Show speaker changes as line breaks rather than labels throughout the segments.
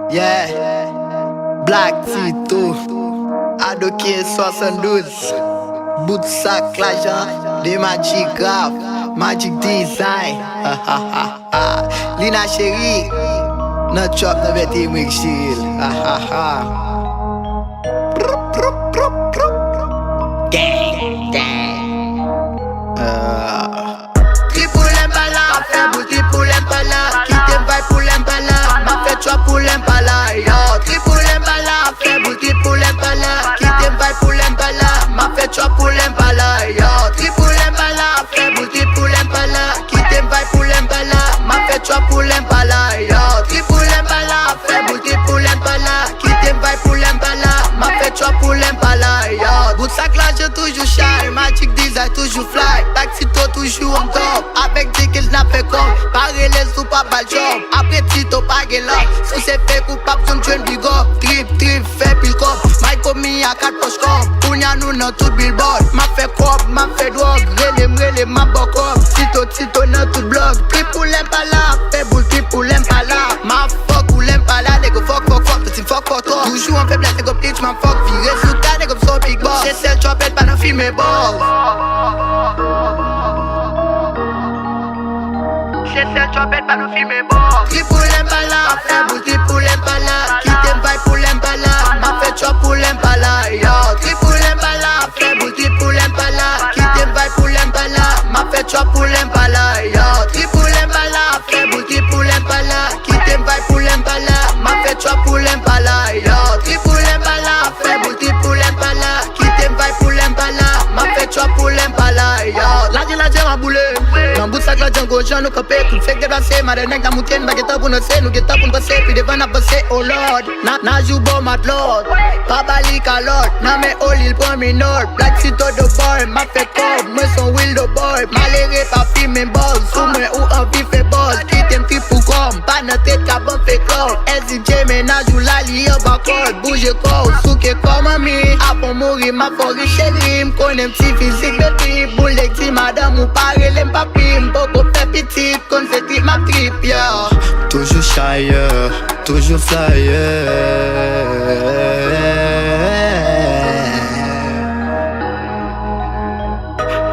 Yeah, Black Tito, Adoké 72, bout de sac l'agent, des Magic Graph, Magic Design. Lina chérie, notre chop ne va t'aimer chill. Gang, gang. Triple Impala, fait bout triple Impala, qui te va pour l'Impala, m'a fait choix pour l'Impala. Yo, triple Impala, fait bout triple Impala, qui te va pour l'Impala, m'a fait choix pour l'Impala. Yo, triple Impala, fait bout triple Impala, qui te va pour l'Impala, m'a fait choix pour l'Impala. Yo, triple Impala, fait bout triple Impala, qui te va pour l'Impala, m'a fait choix pour l'Impala. Yo, bout de sac là j'ai toujours shy, Magic Design toujours fly, Tito toujours en top, avec des kills n'a fait comme, pareil les sous pas bal job, après Tito pas gueule, sous ses fait coupable son train big up, trip fait pile cop, Mike commis à 4 poches comme, Pounia nous dans tout billboard, m'a fait cop, m'a fait drogue, relé m'a bok up, Tito dans tout blog, triple Impala, fait boule triple Impala, m'a fuck ou l'Impala, nègre fuck, petit fuck trop, toujours en faiblesse, nègre pitch, m'a fuck, viré sous ta nègre so big boss, j'ai celle chopette pas dans film et balls. C'est cette chopette pas nous filmer bon. Triple Impala, fait bout triple Impala, qui t'aime vaille pour l'Impala, m'a fait chop pour l'Impala. Yo, triple Impala, fait bout triple Impala, qui t'aime vaille pour l'Impala, m'a fait chop pour l'Impala. Yo, triple Impala, fait bout triple Impala, qui t'aime vaille pour l'Impala, m'a fait chop pour l'Impala. Yo, triple Impala, fait bout triple Impala, qui t'aime vaille pour l'Impala, m'a fait chop pour l'Impala. Yo, la j'ai ma boule. Dans bout de sac la Django, j'en ai copé, tout fait déplacé, ma renègue dans moutienne, baguette pour nous c'est, nous guetta pour nous passer, puis devant n'a passé, oh lord, na joue bon mat lord, pas balik à l'ordre, na me all il prend minor, Black Tito de boy, m'a fait comme, moi son will de boy, maléré pas film et boss, sous moi ou en vif et boss, qui t'aime qui pour comme, pas notre tête qu'à bon fait corps, SDJ ménage ou la liée au baccord, bouge corps, souke comme ami, avant mourir ma forêt chérie, m'connais un petit physique de trip, boule de madame ou pareil, l'aime papi, m'boko fait petit, qu'on se trip ma trip, yeah.
Toujours shy, toujours flyer.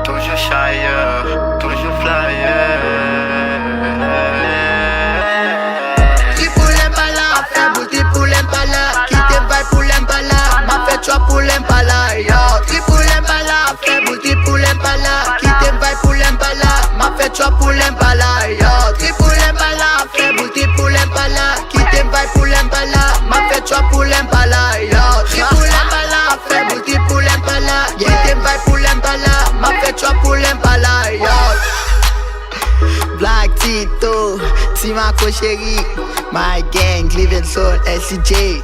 Toujours shy, toujours flyer.
Triple Impala, fait bout triple Impala, qui te vaille pour l'Impala, m'a fait choix pour l'Impala. Yo, triple Impala, fait bout triple Impala, qui te vaille pour l'Impala, m'a fait choix pour l'Impala. Yo, triple Impala, fait bout triple Impala, qui te vaille pour l'Impala, m'a fait choix pour l'Impala. Yo, triple Impala, fait bout triple Impala, qui te vaille pour l'Impala, m'a fait choix pour l'Impala. Yo, Black Tito, Timaco chérie, My Gang, Livingston, SCJ,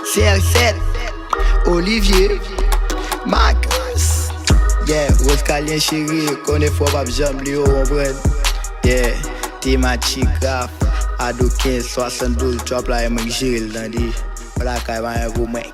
CR7, Olivier, Marcus. Yeah, Oscalien chérie, connais fort pas j'aime lui au bras. Yeah, Magic Graph, Ado 15, 72, drop la M. Gilles dans dit. Voilà, quand même, vous, mais.